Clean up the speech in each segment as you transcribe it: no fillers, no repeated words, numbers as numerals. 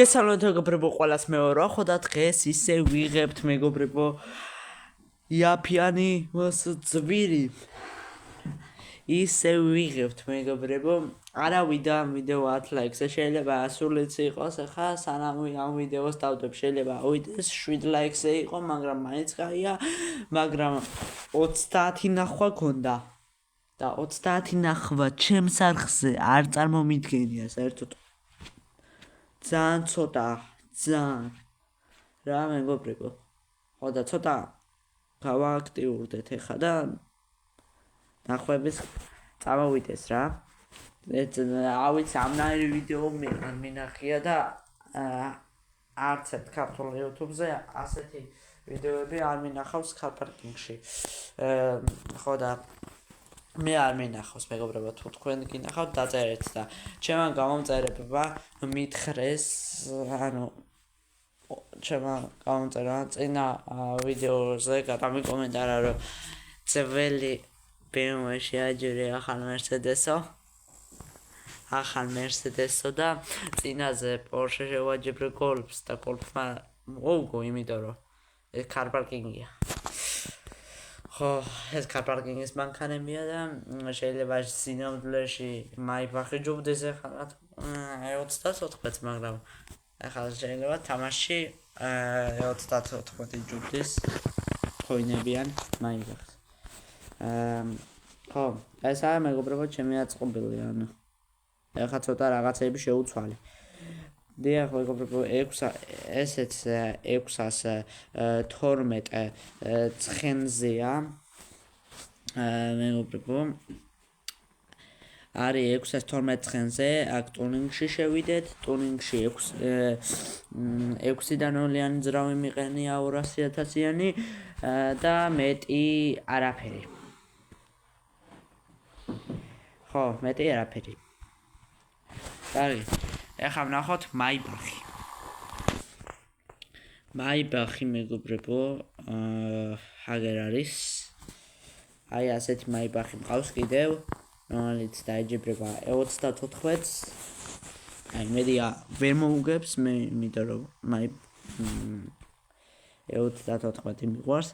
მოგესალმებით მეგობრებო, ყველას მეორე ხო და დღეს ისე ვიღებთ მეგობრებო იაფიანი მოსძვირი. ისე ვიღებთ მეგობრებო, არავიდან ვიდეო 10 ლაიქზე შეიძლება ასულიც იყოს, ახლა სანამ ამ ვიდეოს დავდებ შეიძლება ავიდეს 7 ლაიქზე იყო, მაგრამ მაინც გაია, მაგრამ 30 ნახვა გონდა. და 30 ნახვა ჩემს არხზე არ წარმომიდგენია საერთოდ. ძალიან ცოტა, ძალიან რა მეგობრებო. ხო და ცოტა გავააქტიურდეთ ახლა და ნახვების წამოვიდეს რა. ავიც ამნაირი ვიდეო მინახია და არც ერთ ქართულ YouTube-ზე ასეთი ვიდეოები არ მინახავს ქარპარკინგში. ხო და მე არ მინახავს მეგობრებო, თუ თქვენ გინახავთ დაწერეთ და ჩემმა გამომწერებმა მითხრეს, ანუ ჩემმა გამომწერა წინა ვიდეოზე გადამი კომენტარა რომ ძველი BMW-ში აჯერე ახალ Mercedes-ო და წინაზე Porsche შევაჯებრე Golf-ს და Golf-მა მოუგო, იმიტომ რომ ეს ქარპარკინგია. ხო, ეს ქარპარკინგის მანქანებია და შეიძლება სინამდვილეში მაიბახი ჯობდეს ახლა 34-ს, მაგრამ ახლა შეიძლება თამაში 34 ჯობდეს ხოინებიან მაიბახს. ხო, ეს არა მეგობრებო, ჩემი აწყობილი, ანუ ახლა ცოტა რაღაცები შეუცვალე. დიახ მეგობრებო, ესეც 612 ცხენზეა მეგობრებო, არის 612 ცხენზე, აქ ტუნინგში შევიდეთ, ტუნინგში 6-დან 0-იანი ძრავი მიყენია 200,000-იანი და მეტი არაფერი. ხო, მეტი არაფერი. კარგი. ეხლა ვნახოთ მაიბახი მეგობრებო, აგერ არის. აი ასეთი მაიბახი მყავს კიდევ, რომელიც დაეჯიბრება 34-ს. აი მედია ვერ მოუგებს მე, იმიტომ რომ 34 მიყვარს.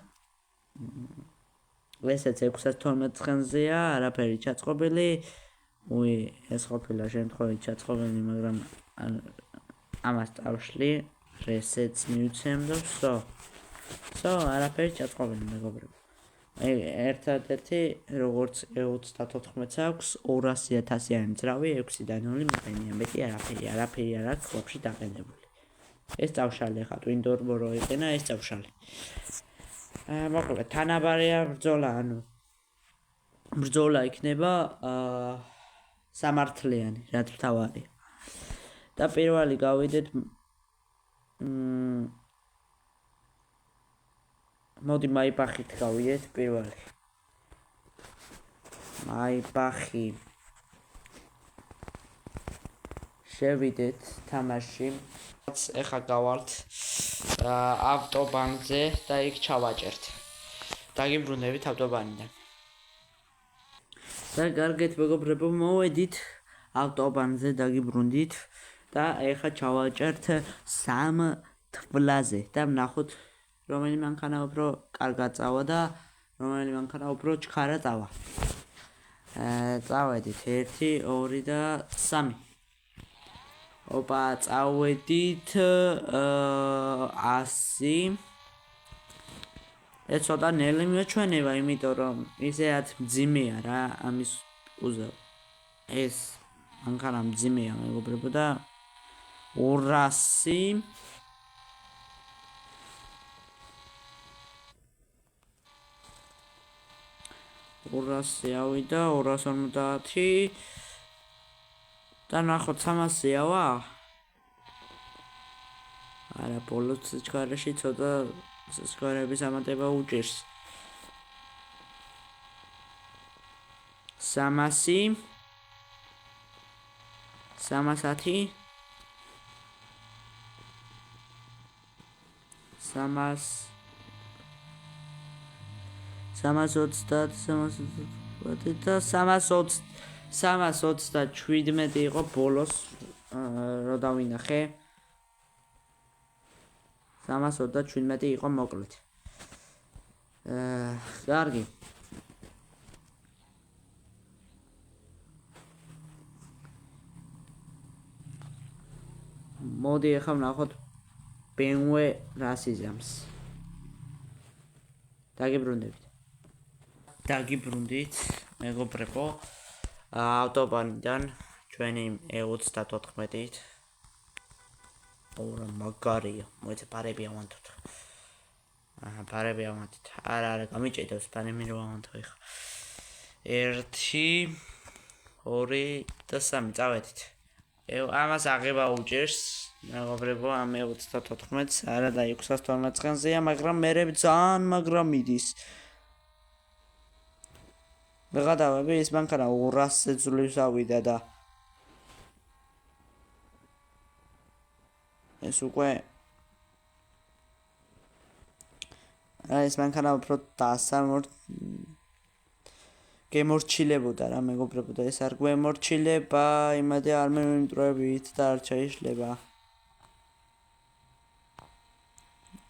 ესეც 612 ცხენზეა, არაფერი ჩაწყობილი. ეს ყოფილა შემთხვევით ჩაწყობილი, მაგრამ ამას წავშლი, რესეც მივცემ და ვსო, არაფერი ჩაწყობილი მეგობრებო. ერთადერთი როგორც 34-ს აქვს 200,000-იანი ძრავი 6-დან 0 მიყენია, მეტი არაფერი არ აქვს ხლოფში დაყენებული. ეს წავშალე ხა ტვინდორბო რო იყენა, ეს წავშალე. მოკლედ თანაბარია ბრძოლა, ანუ ბრძოლა იქნება სამართლიანი, რაც მთავარია. და პირველი გავიდეთ მოდი მაიბახით გავიდეთ პირველი. მაიბახი შევიდეთ თამაში. ეხლა გავალთ ავტობანზე და იქ ჩავაჭერთ. დაგიბრუნდებით ავტობანიდან. და კარგეთ მეგობრებო, მოვედით ავტობანზე, დაგიბრუნდით და ეხლა ჩავაჭერთ 3 თვლაზე და ვნახოთ რომელი მანქანა უფრო კარგად წავა და რომელი მანქანა უფრო ჩქარა წავა. წავედით 1, 2 და 3. ოპა, წავედით 100. ეს ცოტა ნელი მიაჩვენება, იმიტომ რომ ისეაც მძიმეა რა, ამის უზევ. ეს მანქანა მძიმეა მეგობრებო და 200. 200 ავიდა, 250 და ნახოთ 300 ვა. არა, ბოლოს სიჩქარეში ცოტა სიჩქარების ამატება უჭირს. 300, 310, 327 იყო ბოლოს რო დავინახე. 327 იყო მოკლედ. კარგი. მოდი ახლა ვნახოთ BMW რას იზამს. დაგიბრუნდით, მეგობრებო, ავტობანიდან ჩვენი E34-ით. ორა მაგარია, მოიცა პარები ავანთოთ. პარები ავანთით. არა, გამიჭედავს პარები რომ ავანთო ხა. 1 2 და 3 წავედით. ამას აღება უჭერს, მეგობრებო, ამ E34-ს, არა და 612-ზეა, მაგრამ მერე ძალიან მიდის. ვეღადავები ის მანქანა 200-ზე ძლივს ავიდა და ეს უკვე ეს მანქანა უფრო გემორჩილებოდა რა მეგობრებო და ეს არ გვემორჩილება, იმედი არ მემიმტროებით და არ შეიძლება.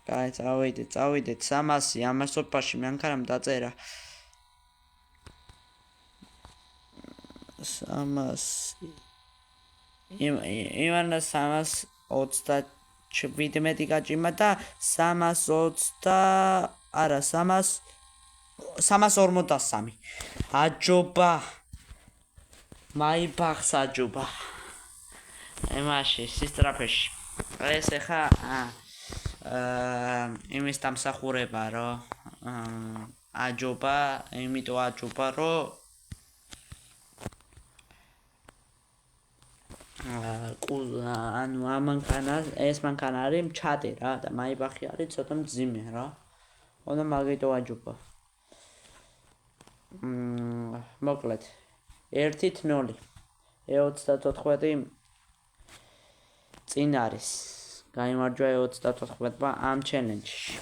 კაი, წავიდეთ 300 ამასობაში მანქანამ დაწერა. 300 იმანა 327 გაჭიმა და 343 აჯობა მაიბახს აჯობა ემაში სისტრაფეში ეს ხა იმის დამსახურება რომ აჯობა იმიტომ აჯობა რომ ანუ ეს მანქანა არის მჩატი რა და მაიბახი არის ცოტა მძიმე რა. უნდა მაგიტო აჯობა. მოკლედ 1-0 E34 წინ არის. გაიმარჯვა E34-მა ამ ჩელენჯში.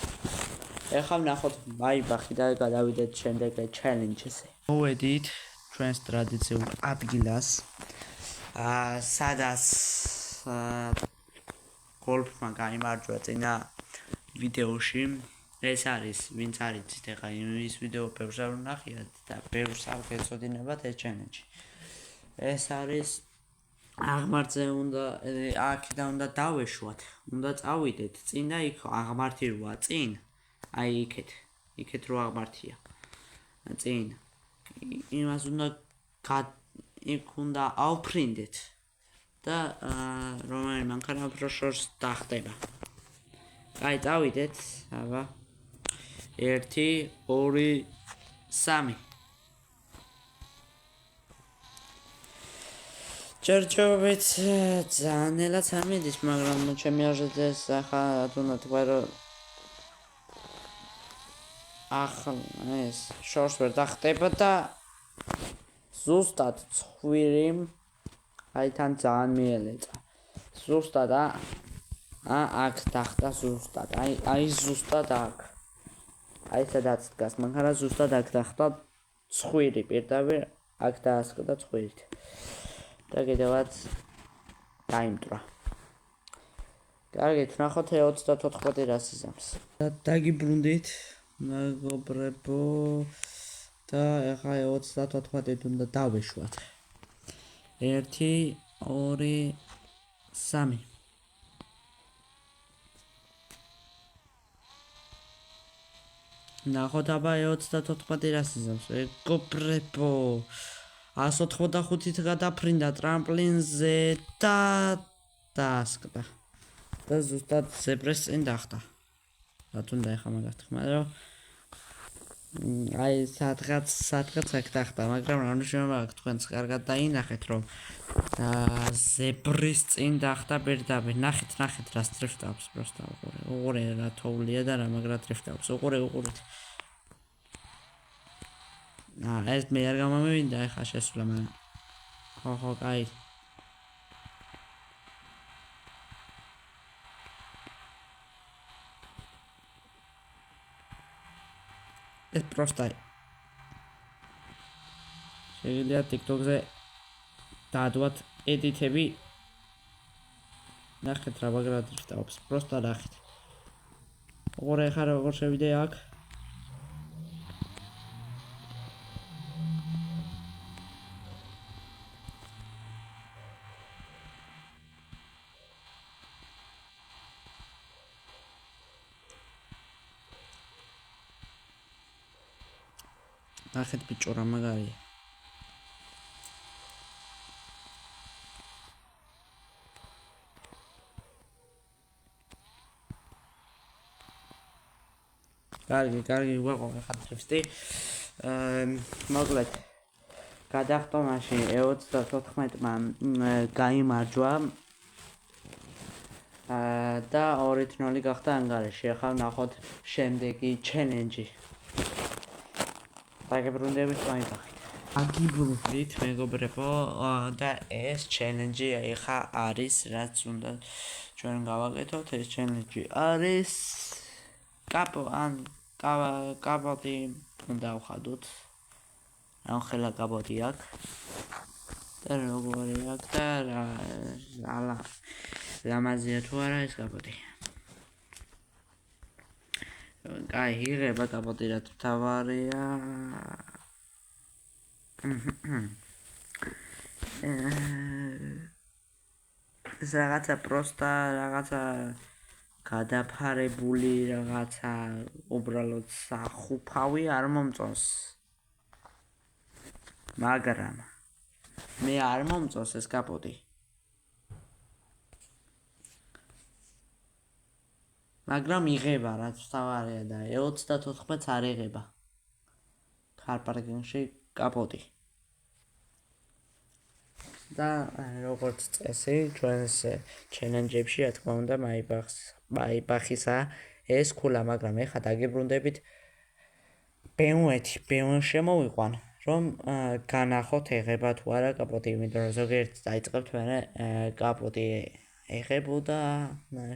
ეხლა ვნახოთ მაიბახი და გადავიდეთ შემდეგ ჩელენჯზე. მოვედით ჩვენს ტრადიციულ ადგილას. სადაც გოლფმა გაიმარჯვა წინა ვიდეოში. ეს არის ვინც არ იცით ეხლა იმის ვიდეო ბევრს არ ვნახიათ და ბევრს არ გეცოდინებათ ეს ჩელენჯი. ეს არის აღმართზე უნდა აქედან უნდა დავეშვათ. უნდა წავიდეთ წინ და იქ აღმართი როა წინ. აი იქეთ რო აღმართია. წინ. იმას უნდა იქ უნდა ავფრინდეთ და რომელი მანქანა უფრო შორს დახტება. აი წავიდეთ, აბა 1 2 3 ჩერჩოვიც ძალიან ამიდის, მაგრამ ჩემი აზრით ახლა თუნდა თქვა რომ ახლა ეს შორს ვერ დახტება და ზუსტად ცხვირი აი თან ძალიან მიელეწა. ზუსტად აქ დახტა ზუსტად. აი ზუსტად აქ. აი სადაც დგას მანქანა ზუსტად აქ დახტა ცხვირი პირდაპირ აქ დაასკდა ცხვირით. და კიდევაც დაიმტრა. კარგით, ვნახოთ E34 რას იზამს. დაგიბრუნდით, მეგობრებო. და ეხლა E34 უნდა დავეშვათ. 1 2 3 ნახოთ აბა E34 რას იზამს. მეგობრებო 185-ით გადაფრინდა ტრამპლინზე და დაასკდა. და ზუსტად ზებრეს წინ დახტა. რატომ ეხლა მაგას თქმა რომ აი სადღაც აქ დახტა, მაგრამ რა მნიშვნელობა აქვს თქვენს კარგად დაინახეთ რომ ზებრის წინ დახტა პირდაპირ. ნახეთ რას დრიფტავს პროსტა უყურე რა თოვლია და რა მაგრა დრიფტავს. უყურეთ. ეს მე არ გამომივიდა ეხლა შესვლა მაგრამ ხო კაი. ეს პროსტა შეიძლება TikTok-ზე დაადვათ ედიტები. ნახეთ რა მაგრად დრიფტავს. პროსტა ნახეთ. როგორ შევიდე აქ? ნახეთ ბიჭო რა მაგარია. კარგი, ვეყო ხა ტექსტი. მოკლედ გადახტომაში E34-მა გაიმარჯვა და 2-0 გახდა ანგარიში. ახლა ნახოთ შემდეგი ჩელენჯი. დაგიბრუნდებით მაინახით. აგიბრუნდით მეგობრებო და ეს ჩელენჯი ახლა არის რაც უნდა ჩვენ გავაკეთოთ. ეს ჩელენჯი არის კაპოტი უნდა ვხადოთ. ან ხელა კაპოტი აქვს. და როგორი აქვს და ლამაზია თუ არა ეს კაპოტი. კაი, იღება კაპოტი რა თავარია. ეს რაღაცა პროსტა, რაღაცა გადაფარებული, რაღაცა უბრალოდ სახუფავი არ მომწონს. მაგრამ მე არ მომწონს ეს კაპოტი. მაგრამ იღება რაც თავარია და E34-ს არ იღება. ქარ-პარკინგში კაპოტი. და როგორც წესი, ჩვენს ჩელენჯებში, რა თქმა უნდა, მაიბახისა ეს ქულა, მაგრამ ეხლა დაგიბრუნდებით BMW შემოვიყვან, რომ განახოთ ეხება თუ არა კაპოტი, იმიტომ რომ ზოგიერთი დაიწყებთ მერე კაპოტი ეხებოდა,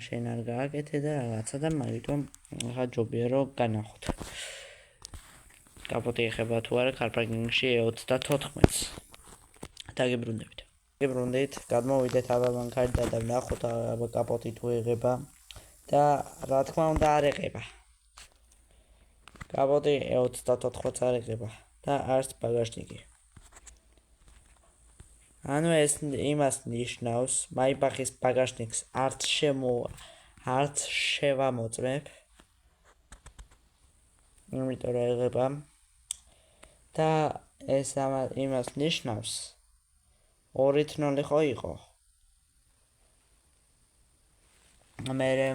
შენ არ გააკეთე და რაღაცა და ამიტომ ეხლა ჯობია რომ განახოთ. კაპოტი ეხება თუ არა ქარ-პარკინგში E34-ს. დაგიბრუნდით, გადმოვიდეთ აბა მანქანიდან და ვნახოთ აბა კაპოტი თუ იღება და რა თქმა უნდა არ იღება. კაპოტი E34-ს არ იღება და არც ბაგაჟნიკი. ანუ ეს იმას ნიშნავს, მაიბახის ბაგაჟნიკს არც შევამოწმებ. იმიტომ რომ იღება და ეს იმას ნიშნავს 2-0 ხო იყო. მერე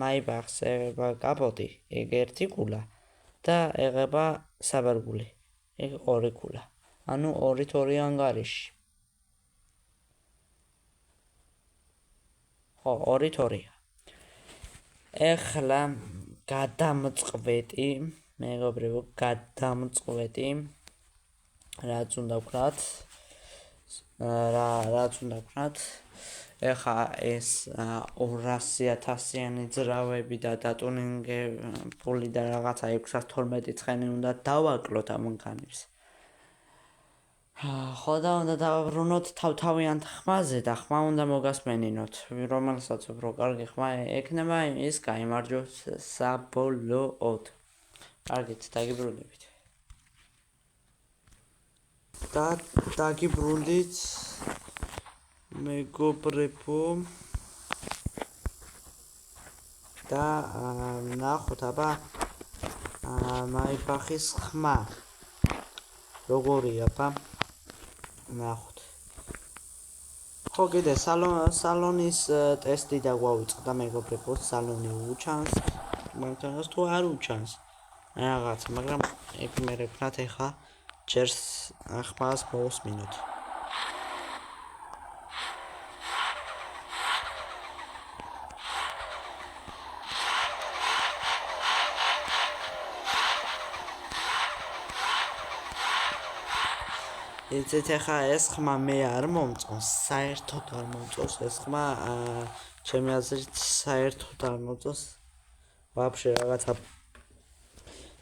მაიბახს იღება კაპოტი, ეგ ერთი ქულა და იღება საბარგული, ეგ 2 ქულა. ანუ 2-2 ანგარიში. ხო, 2-2. ეხლა გადამწყვეტი, მეგობრებო, რაც უნდა ვქნათ, ეხლა ეს 200,000-იანი ძრავები და დატუნინგებული და რაღაცა 612 ცხენი უნდა დავაკლოთ ამ მანქანებს. ხო და უნდა დავაბრუნოთ თავთავიანთ ხმაზე და ხმა უნდა მოგასმენინოთ, რომელსაც უფრო კარგი ხმა ექნება, ის გაიმარჯვოს საბოლოოდ. კარგით, დაგიბრუნდებით. და დაგიბრუნდით მეგობრებო და ნახოთ აბა მაიბახის ხმა როგორია აბა ნახოთ. ხო კიდე სალონის ტესტი დაგვავიწყდა მეგობრებო, სალონი უჩანს, მანქანას თუ არ უჩანს რაღაცა, მაგრამ ეგ მე ვქნათ ეხლა ჯერს ხმას მოვუსმინოთ. იცით ეხლა ეს ხმა მე არ მომწონს, საერთოდ არ მომწონს ეს ხმა, ჩემი აზრით საერთოდ არ მომწონს. ვაფშე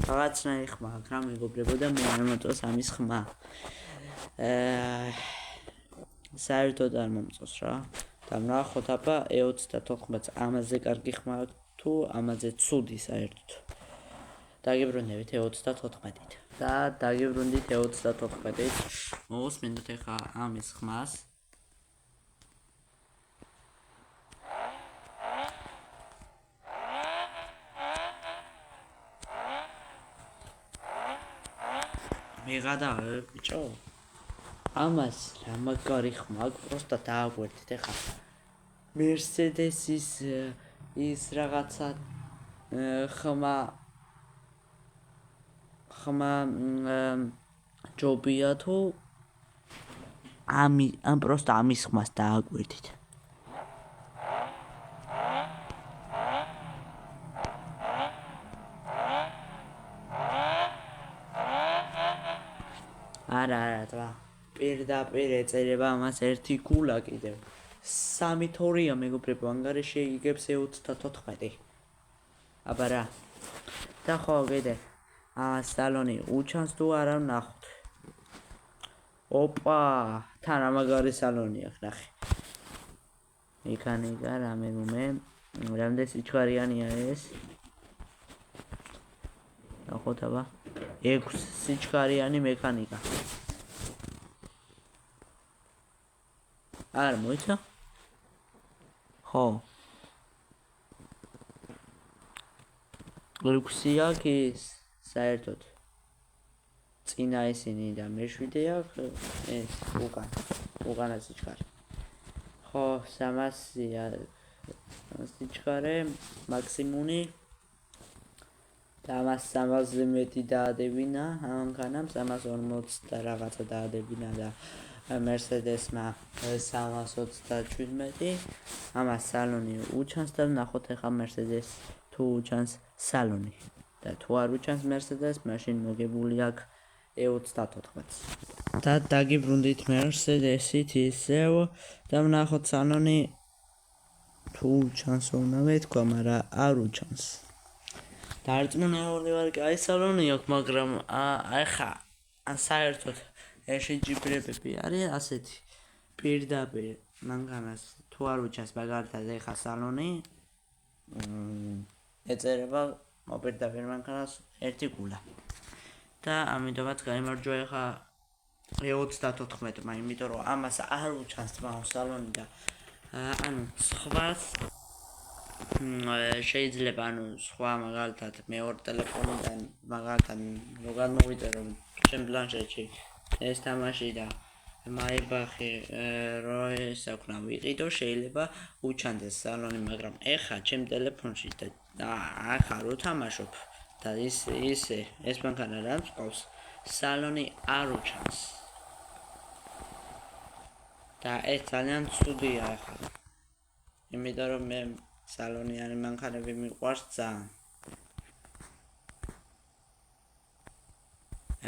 რაღაცნაირი ხმა აქვს რა მეგობრებო და მე არ მომწონს ამის ხმა. საერთოდ არ მომწონს რა. და ნახოთ აბა E34 ამაზე კარგი ხმა თუ ამაზე ცუდი საერთოდ. დაგიბრუნდებით E34-ით და დაგიბრუნდით E34-ით. მოვუსმინოთ ახლა ამის ხმას. მიღადა ბიჭო. ამას რა მაგარი ხმა აქვს, პროსტა დააგვერდით ახლა. Mercedes-ის ის რაღაცა ხმა ჯობია თუ ამ პროსტა ამის ხმას დააგვერდით. არა თვა პირდაპირ ეწერება ამას ერთი გულა კიდევ 3-2-ია მეგობრებო ანგარიში იგებს E34 აბა რა და ხო კიდე სალონი უჩანს თუ არა ვნახოთ ოპა თან ამაგარი სალონია ნახე მექანიკა რამე რამდენი სიჩქარიანია ეს ნახოთ აბა 6 სიჩქარიანი მექანიკა არ მოიცა ხო 6-ია ის საერთოდ წინა ისინი და მე-7-ია ეს უკანა სიჩქარე ხო 300-ია სიჩქარე მაქსიმუმი და მას 300-ზე მეტი დაადებინა ამანქანამ 340 და რაღაცა დაადებინა და Mercedes-მა 327 ამას სალონი უჩანს და ნახოთ ახლა Mercedes თუ უჩანს სალონი და თუ არ უჩანს Mercedes მაშინ მოგებული აქვს E34-ს და დაგიბრუნდით Mercedes-ით ისევ და ვნახოთ სალონი თუ უჩანს უნდა მეთქვა მაგრამ არ უჩანს დაარწმუნებული ვარ კაი სალონი აქვს მაგრამ ახლა საერთოდ შეჯიბრებები არის ასეთი პირდაპირ მანქანას თუ არ უჩანს მაგალითად ახლა სალონი ეწერება მოპირდაპირ მანქანას ერთი გულა და ამიტომაც გაიმარჯვა ახლა E34-მა იმიტომ რომ ამას არ უჩანს თმაო სალონი და ანუ სხვას შეიძლება ანუ სხვა მაგალითად მეორე ტელეფონიდან მაგალითად როგორ მოვიწერო ჩემ პლანშეტში ეს თამაში და მაიბახი რო ეს აქნა ვიყიდო შეიძლება უჩანდეს სალონი მაგრამ ეხა ჩემ ტელეფონში და ახლა რო თამაშობ და ისე ეს მანქანა რა მწყავს სალონი არ უჩანს და ეს ძალიან ცუდია ახლა იმიტომ რომ მე სალონიანი მანქანები მიყვარს ძალიან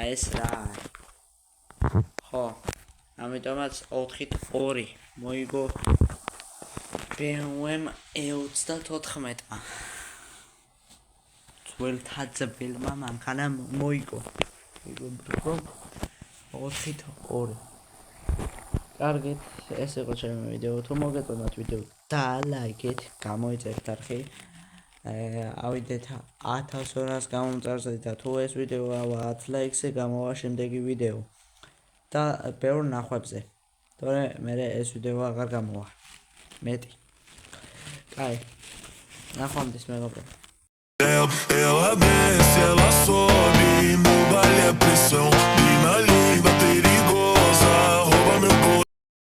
ეს რა ხო ამიტომაც 4-2 მოიგო BMW E34-მა ძველთაძველმა მანქანამ მოიგო რომ 4-2 კარგით ეს იყო ჩემი ვიდეო თუ მოგეწონათ ვიდეო დალაიქეთ გამოიწერეთ არხი ავიდეთ 1200-ს გამომწარზე და თუ ეს ვიდეო 10 ლაიქზე გამოვა შემდეგი ვიდეო და ბევრ ნახვებზე თორე მე ეს ვიდეო აღარ გამოვა მეტი კაი ნახვამდის მეგობრებო